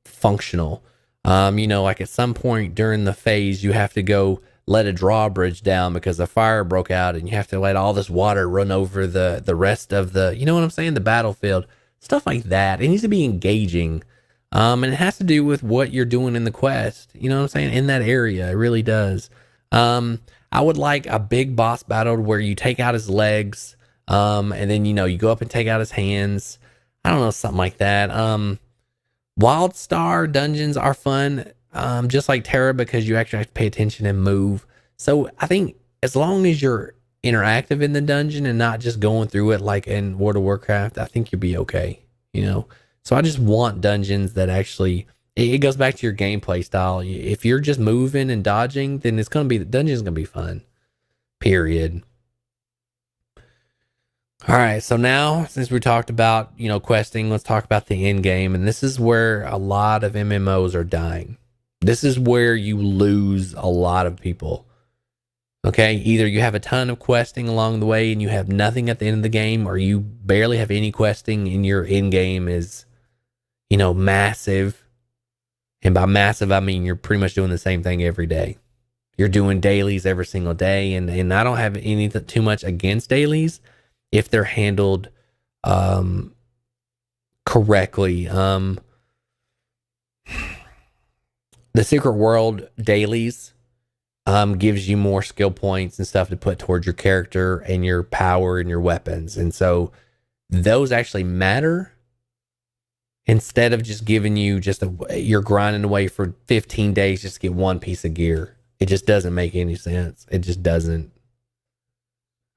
[SPEAKER 1] functional. You know, like at some point during the phase, you have to go let a drawbridge down because a fire broke out, and you have to let all this water run over the rest of the, you know what I'm saying, the battlefield, stuff like that. It needs to be engaging, and it has to do with what you're doing in the quest. You know what I'm saying, in that area, it really does. I would like a big boss battle where you take out his legs, and then, you know, you go up and take out his hands. I don't know, something like that. Wild Star dungeons are fun, just like Terra, because you actually have to pay attention and move. So I think as long as you're interactive in the dungeon and not just going through it like in World of Warcraft, I think you'll be okay, you know? So I just want dungeons that actually, it goes back to your gameplay style. If you're just moving and dodging, then it's going to be, the dungeon's going to be fun, period. All right, so now since we talked about, questing, let's talk about the end game. And this is where a lot of MMOs are dying. This is where you lose a lot of people. Okay, either you have a ton of questing along the way and you have nothing at the end of the game, or you barely have any questing and your end game is, massive. And by massive, I mean you're pretty much doing the same thing every day. You're doing dailies every single day, and I don't have anything too much against dailies if they're handled correctly. The Secret World dailies gives you more skill points and stuff to put towards your character and your power and your weapons. And so those actually matter instead of just giving you you're grinding away for 15 days just to get one piece of gear. It just doesn't make any sense. It just doesn't.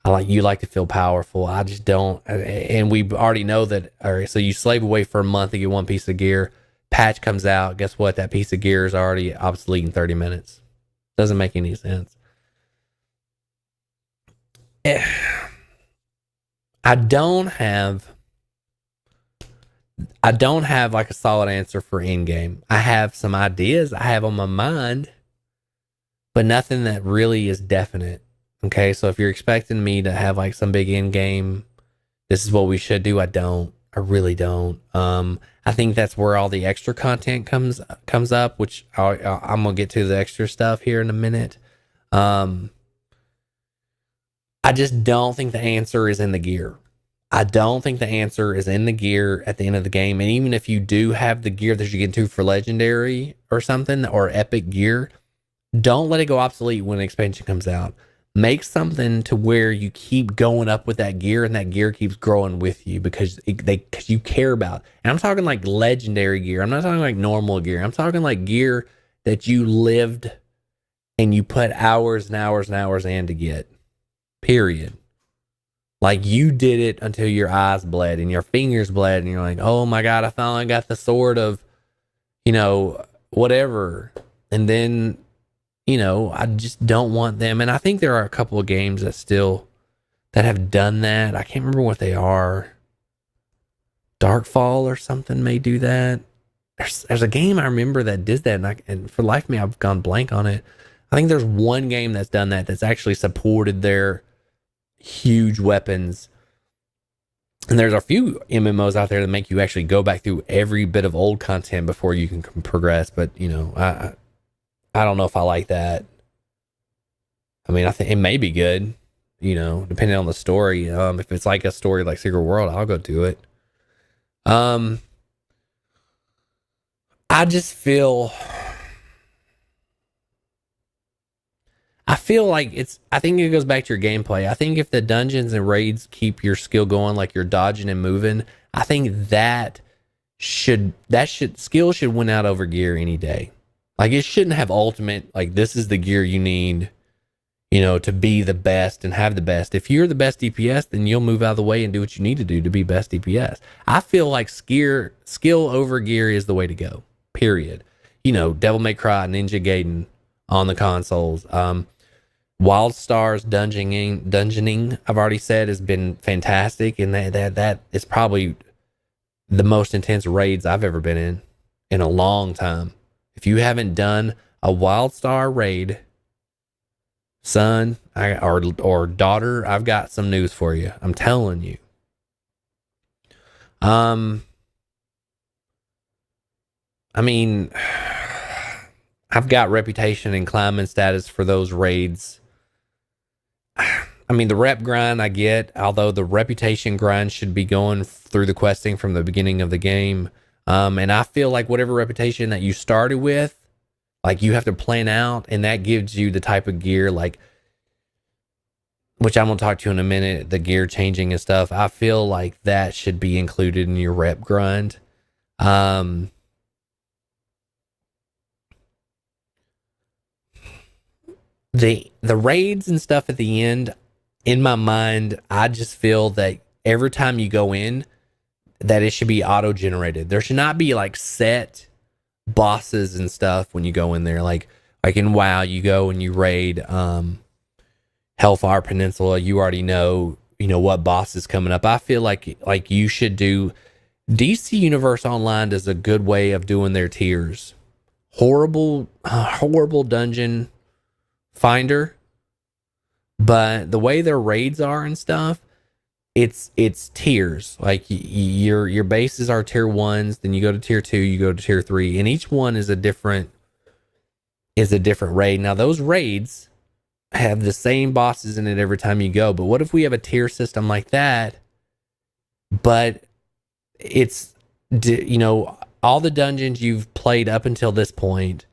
[SPEAKER 1] You like to feel powerful. I just don't. And we already know that. All right, so you slave away for a month to get one piece of gear. Patch comes out. Guess what? That piece of gear is already obsolete in 30 minutes. Doesn't make any sense. I don't have like a solid answer for InGame. I have some ideas I have on my mind, but nothing that really is definite. Okay, so if you're expecting me to have like some big InGame, this is what we should do, I don't. I really don't. I think that's where all the extra content comes up, which I'm gonna get to the extra stuff here in a minute. I just don't think the answer is in the gear. I don't think the answer is in the gear at the end of the game. And even if you do have the gear that you get to for legendary or something, or epic gear, don't let it go obsolete when an expansion comes out. Make something to where you keep going up with that gear and that gear keeps growing with you because you care about. And I'm talking like legendary gear. I'm not talking like normal gear. I'm talking like gear that you lived and you put hours and hours and hours in to get. Period. Like you did it until your eyes bled and your fingers bled and you're like, oh my God, I finally got the sword of, whatever. And then, I just don't want them. And I think there are a couple of games that have done that. I can't remember what they are. Darkfall or something may do that. There's a game I remember that did that, and for the life of me, I've gone blank on it. I think there's one game that's done that, that's actually supported their huge weapons. And there's a few MMOs out there that make you actually go back through every bit of old content before you can progress. But, I don't know if I like that. I mean, I think it may be good, depending on the story. If it's like a story like Secret World, I'll go do it. I just feel like I think it goes back to your gameplay. I think if the dungeons and raids keep your skill going, like you're dodging and moving, I think skill should win out over gear any day. Like it shouldn't have ultimate, like this is the gear you need, to be the best and have the best. If you're the best DPS, then you'll move out of the way and do what you need to do to be best DPS. I feel like skill over gear is the way to go, period. Devil May Cry, Ninja Gaiden on the consoles. WildStar's dungeoning, I've already said, has been fantastic. And that is probably the most intense raids I've ever been in a long time. If you haven't done a WildStar raid, son or daughter, I've got some news for you. I'm telling you. I mean, I've got reputation and climbing status for those raids. I mean, the rep grind I get, although the reputation grind should be going through the questing from the beginning of the game. And I feel like whatever reputation that you started with, like you have to plan out, and that gives you the type of gear, like, which I'm going to talk to you in a minute, the gear changing and stuff. I feel like that should be included in your rep grind. The raids and stuff at the end, in my mind, I just feel that every time you go in, that it should be auto generated. There should not be like set bosses and stuff when you go in there. Like in WoW, you go and you raid Hellfire Peninsula. You already know what boss is coming up. I feel like you should do. DC Universe Online does a good way of doing their tiers. Horrible dungeon finder, but the way their raids are and stuff, it's tiers. Like your bases are tier 1s, then you go to tier 2, you go to tier 3, and each one is a different raid. Now those raids have the same bosses in it every time you go, but what if we have a tier system like that, but it's all the dungeons you've played up until this point,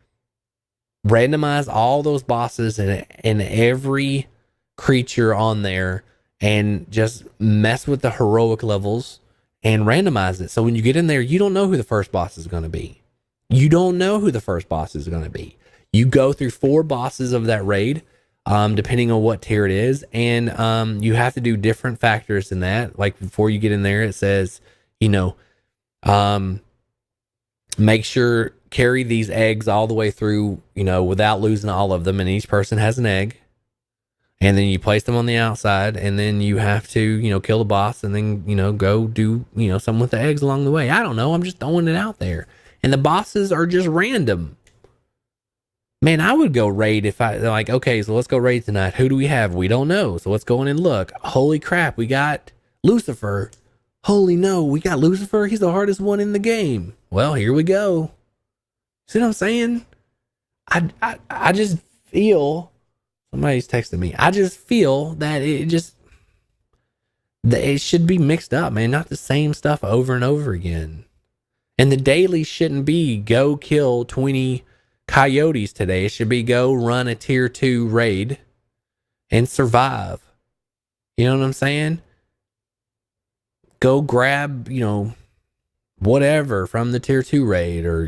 [SPEAKER 1] randomize all those bosses and every creature on there, and just mess with the heroic levels and randomize it. So when you get in there, you don't know who the first boss is going to be. You don't know who the first boss is going to be. You go through 4 bosses of that raid, depending on what tier it is, and you have to do different factors in that. Like before you get in there, it says, make sure carry these eggs all the way through, without losing all of them, and each person has an egg. And then you place them on the outside, and then you have to, kill the boss, and then, go do, something with the eggs along the way. I don't know. I'm just throwing it out there. And the bosses are just random. Man, I would go raid if okay, so let's go raid tonight. Who do we have? We don't know. So let's go in and look. Holy crap, we got Lucifer. Holy no, we got Lucifer. He's the hardest one in the game. Well, here we go. See what I'm saying? I just feel... Somebody's texting me. I just feel that it should be mixed up, man. Not the same stuff over and over again. And the daily shouldn't be go kill 20 coyotes today. It should be go run a tier 2 raid and survive. You know what I'm saying? Go grab, whatever from the tier 2 raid, or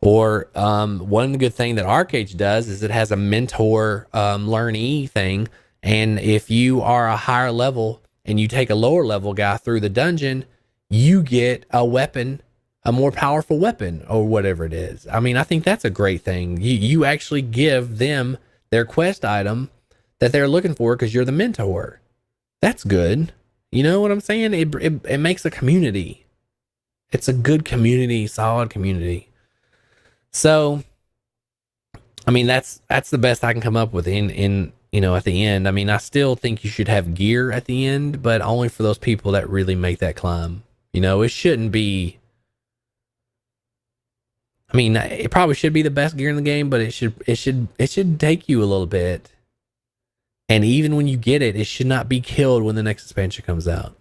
[SPEAKER 1] one good thing that Arcade does is it has a mentor learnee thing. And if you are a higher level and you take a lower level guy through the dungeon, you get a weapon, a more powerful weapon or whatever it is. I mean, I think that's a great thing. You actually give them their quest item that they're looking for because you're the mentor. That's good. You know what I'm saying? It makes a community. It's a good community, solid community. So, I mean, that's the best I can come up with in at the end. I mean, I still think you should have gear at the end, but only for those people that really make that climb. It shouldn't be. I mean, it probably should be the best gear in the game, but it should take you a little bit. And even when you get it, it should not be killed when the next expansion comes out.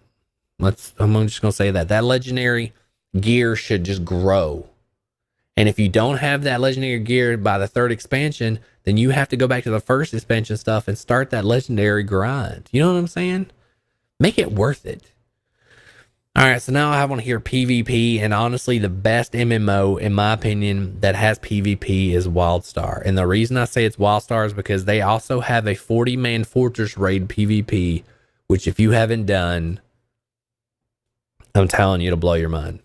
[SPEAKER 1] I'm just gonna say that legendary gear should just grow. And if you don't have that legendary gear by the 3rd expansion, then you have to go back to the 1st expansion stuff and start that legendary grind. You know what I'm saying? Make it worth it. All right, so now I want to hear PvP, and honestly, the best MMO, in my opinion, that has PvP is WildStar. And the reason I say it's WildStar is because they also have a 40-man fortress raid PvP, which if you haven't done, I'm telling you, it'll blow your mind.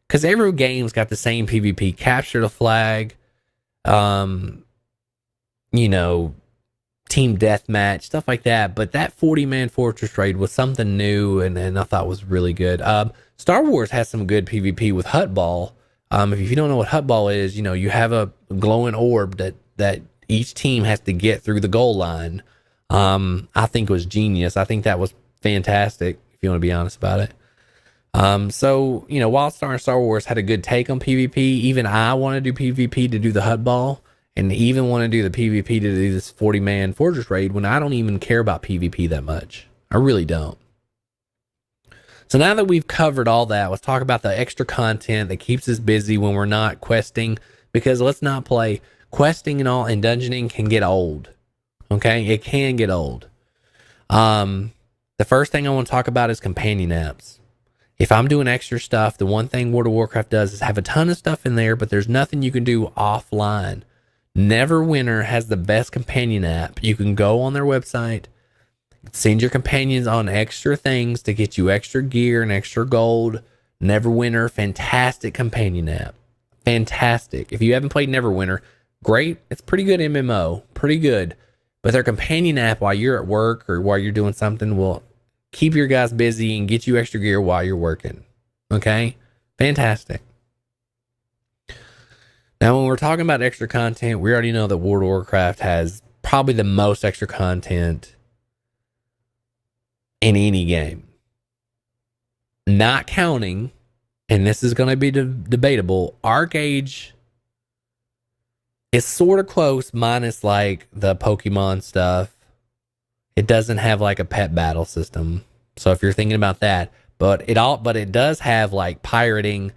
[SPEAKER 1] Because every game's got the same PvP. Capture the flag, team deathmatch, stuff like that. But that 40-man fortress raid was something new, and I thought was really good. Star Wars has some good PvP with Hut Ball. If you don't know what Hut Ball is, you have a glowing orb that each team has to get through the goal line. I think it was genius. I think that was fantastic, if you want to be honest about it. So, WildStar and Star Wars had a good take on PvP. Even I want to do PvP to do the Hut Ball, and even want to do the PvP to do this 40-man fortress raid when I don't even care about PvP that much. I really don't. So now that we've covered all that, let's talk about the extra content that keeps us busy when we're not questing, because let's not play. Questing and dungeoning can get old. Okay? It can get old. The first thing I want to talk about is companion apps. If I'm doing extra stuff, the one thing World of Warcraft does is have a ton of stuff in there, but there's nothing you can do offline. Neverwinter has the best companion app. You can go on their website, Send your companions on extra things to get you extra gear and extra gold. Neverwinter, fantastic companion app. Fantastic. If you haven't played Neverwinter, great. It's pretty good MMO. Pretty good. But their companion app while you're at work or while you're doing something will keep your guys busy and get you extra gear while you're working. Okay? Fantastic. Now, when we're talking about extra content, we already know that World of Warcraft has probably the most extra content in any game. Not counting, and this is going to be debatable, Arcade is sort of close, minus like the Pokemon stuff. It doesn't have like a pet battle system. So if you're thinking about that, but it does have like pirating.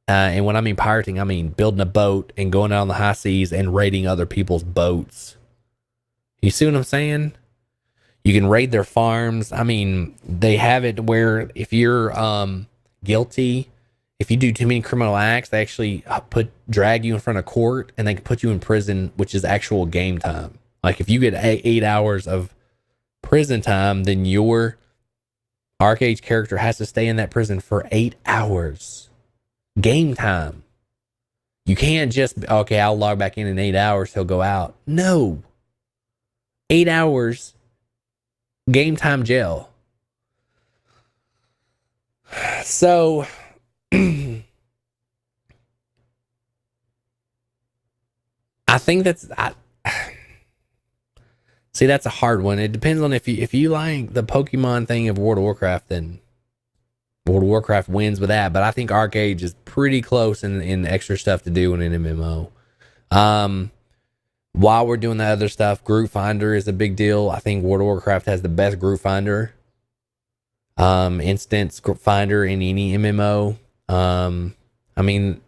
[SPEAKER 1] And when I mean pirating, I mean building a boat and going out on the high seas and raiding other people's boats. You see what I'm saying? You can raid their farms. I mean, they have it where if you're guilty, if you do too many criminal acts, they actually drag you in front of court and they can put you in prison, which is actual game time. Like if you get 8 hours of prison time, then your Arcade character has to stay in that prison for 8 hours. Game time. You can't just, okay, I'll log back in 8 hours, he'll go out. No. 8 hours, game time jail. So, I think that's, see, that's a hard one. It depends on if you like the Pokemon thing of World of Warcraft, then World of Warcraft wins with that, but I think Arcade is pretty close in extra stuff to do in an MMO. While we're doing the other stuff, Group Finder is a big deal. I think World of Warcraft has the best Group Finder. Instance Group Finder in any MMO. I mean,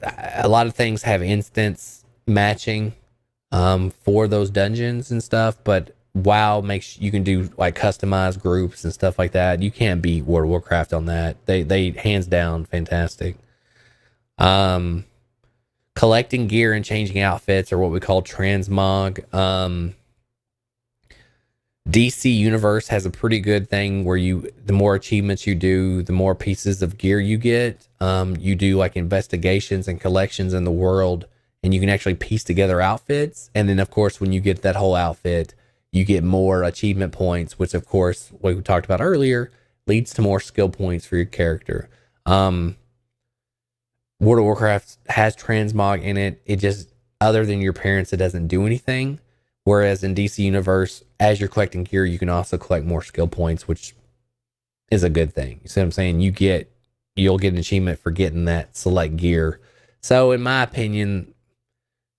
[SPEAKER 1] a lot of things have instance matching for those dungeons and stuff, but WoW makes you can do like customized groups and stuff like that. You can't beat World of Warcraft on that. They hands down fantastic. Collecting gear and changing outfits are what we call transmog. DC Universe has a pretty good thing where the more achievements you do, the more pieces of gear you get. You do like investigations and collections in the world, and you can actually piece together outfits. And then of course, when you get that whole outfit, you get more achievement points, which of course, what we talked about earlier, leads to more skill points for your character. World of Warcraft has transmog in it. It just, other than your parents, it doesn't do anything. Whereas in DC Universe, as you're collecting gear, you can also collect more skill points, which is a good thing. You see what I'm saying? You'll get an achievement for getting that select gear. So in my opinion,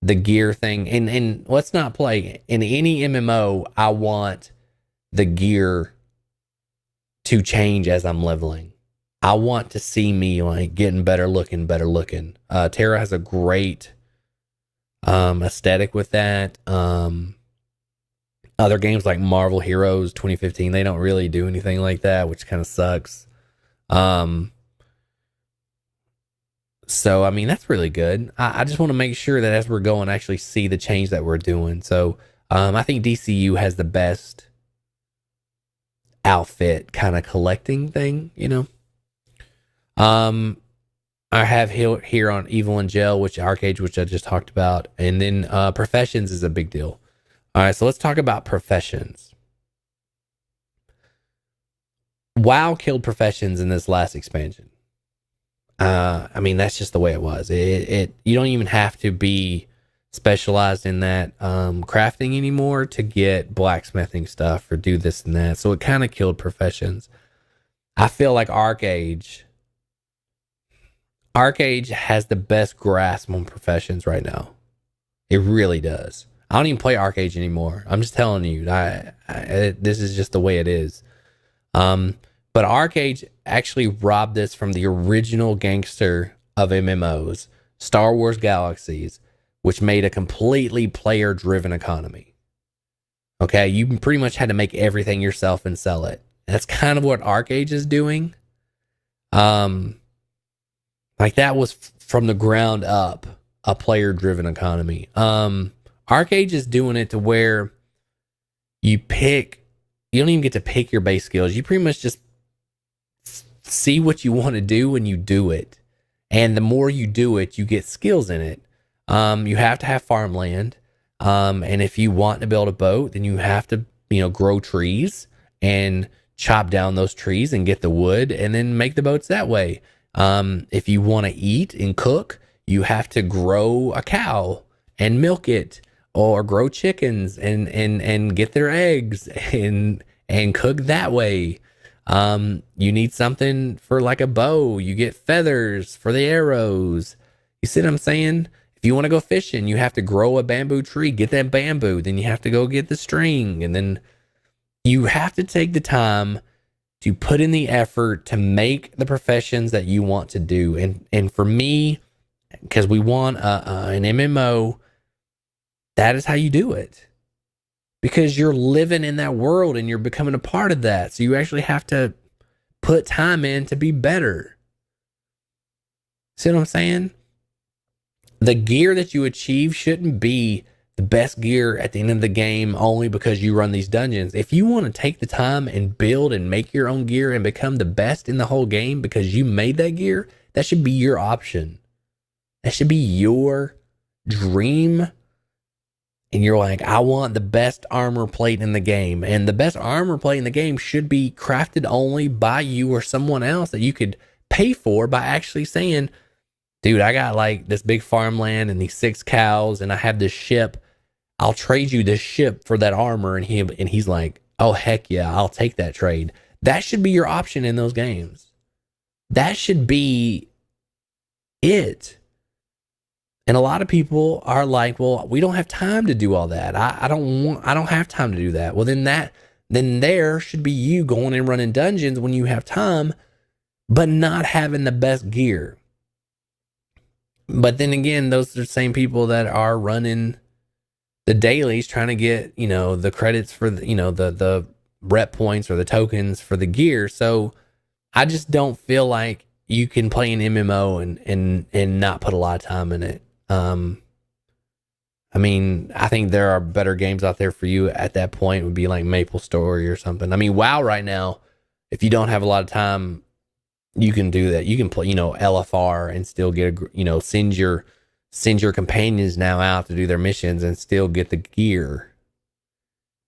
[SPEAKER 1] the gear thing, and let's not play in any MMO, I want the gear to change as I'm leveling. I want to see me like getting better looking. Terra has a great aesthetic with that. Other games like Marvel Heroes 2015, they don't really do anything like that, which kind of sucks. So, I mean, that's really good. I just want to make sure that as we're going, actually see the change that we're doing. So, I think DCU has the best outfit kind of collecting thing, you know. I have here on Evil and Gel, which Arcade, which I just talked about. And then Professions is a big deal. All right, so let's talk about Professions. WoW killed Professions in this last expansion. I mean, that's just the way it was. You don't even have to be specialized in that crafting anymore to get blacksmithing stuff or do this and that. So it kind of killed Professions. I feel like Arcade has the best grasp on Professions right now. It really does. I don't even play Arcade anymore. I'm just telling you, this is just the way it is. But Arcade actually robbed this from the original gangster of MMOs, Star Wars Galaxies, which made a completely player-driven economy. Okay, you pretty much had to make everything yourself and sell it. That's kind of what Arcade is doing. Like that was from the ground up a player-driven economy. Arcade is doing it to where you pick you don't even get to pick your base skills. You pretty much just see what you want to do when you do it. And the more you do it, you get skills in it. You have to have farmland. And if you want to build a boat, then you have to, grow trees and chop down those trees and get the wood and then make the boats that way. If you want to eat and cook, you have to grow a cow and milk it, or grow chickens and get their eggs and cook that way. You need something for like a bow. You get feathers for the arrows. You see what I'm saying? If you want to go fishing, you have to grow a bamboo tree, get that bamboo. Then you have to go get the string. And then you have to take the time to put in the effort to make the professions that you want to do. And for me, because we want an MMO, that is how you do it. Because you're living in that world and you're becoming a part of that. So you actually have to put time in to be better. See what I'm saying? The gear that you achieve shouldn't be the best gear at the end of the game only because you run these dungeons. If you want to take the time and build and make your own gear and become the best in the whole game because you made that gear, that should be your option. That should be your dream. And you're like, I want the best armor plate in the game. And the best armor plate in the game should be crafted only by you or someone else that you could pay for by actually saying, dude, I got like this big farmland and these 6 cows and I have this ship. I'll trade you this ship for that armor. And he's like, oh, heck yeah, I'll take that trade. That should be your option in those games. That should be it. And a lot of people are like, well, we don't have time to do all that. I don't have time to do that. Well, then there should be you going and running dungeons when you have time, but not having the best gear. But then again, those are the same people that are running the dailies trying to get, the credits for the rep points or the tokens for the gear. So I just don't feel like you can play an MMO and not put a lot of time in it. I mean, I think there are better games out there for you at that point. It would be like Maple Story or something. I mean, WoW right now, if you don't have a lot of time, you can do that. You can play, LFR and still get send your companions now out to do their missions and still get the gear.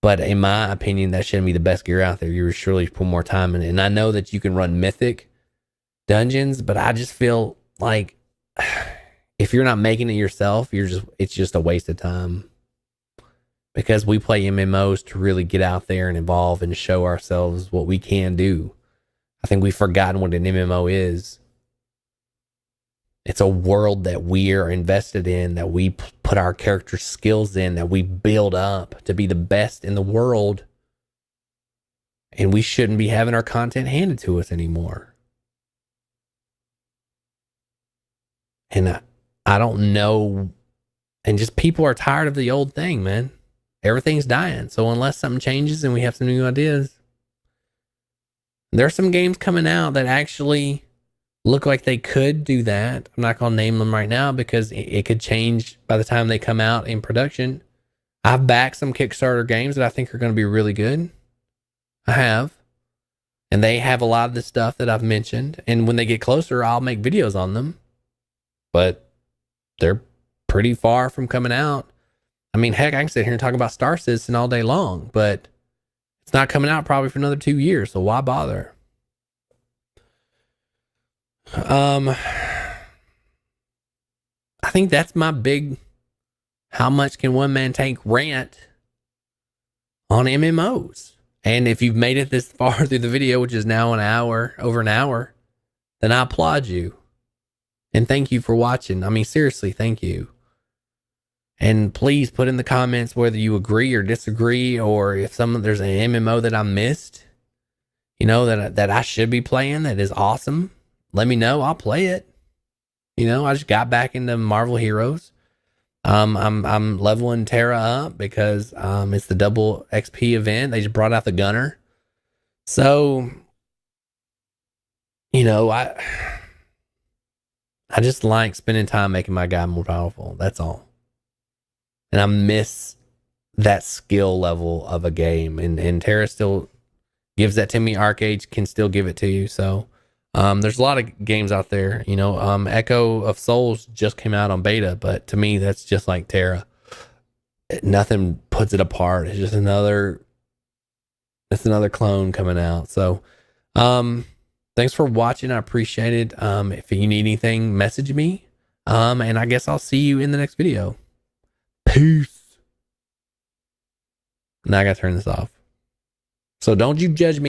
[SPEAKER 1] But in my opinion, that shouldn't be the best gear out there. You surely put more time in it. And I know that you can run mythic dungeons, but I just feel like if you're not making it yourself, it's just a waste of time. Because we play MMOs to really get out there and evolve and show ourselves what we can do. I think we've forgotten what an MMO is. It's a world that we are invested in, that we put our character skills in, that we build up to be the best in the world. And we shouldn't be having our content handed to us anymore. And I don't know. And just people are tired of the old thing, man. Everything's dying. So unless something changes and we have some new ideas, there's some games coming out that actually look like they could do that. I'm not going to name them right now because it could change by the time they come out in production. I've backed some Kickstarter games that I think are going to be really good. I have. And they have a lot of the stuff that I've mentioned. And when they get closer, I'll make videos on them. But they're pretty far from coming out. I mean, heck, I can sit here and talk about Star Citizen all day long, but it's not coming out probably for another 2 years, so why bother? I think that's my big how much can one man take rant on MMOs. And if you've made it this far through the video, which is now over an hour, then I applaud you. And thank you for watching. I mean, seriously, thank you. And please put in the comments whether you agree or disagree, or if there's an MMO that I missed, that I should be playing that is awesome. Let me know. I'll play it. I just got back into Marvel Heroes. I'm leveling Terra up because it's the double XP event. They just brought out the gunner. So, I just like spending time making my guy more powerful. That's all. And I miss that skill level of a game, and Terra still gives that to me. Arcade can still give it to you. So there's a lot of games out there, you know. Echo of Souls just came out on beta, but to me that's just like Terra. Nothing puts it apart. It's just another clone coming out. So thanks for watching. I appreciate it. If you need anything, message me. And I guess I'll see you in the next video. Peace. Now I gotta turn this off. So don't you judge me.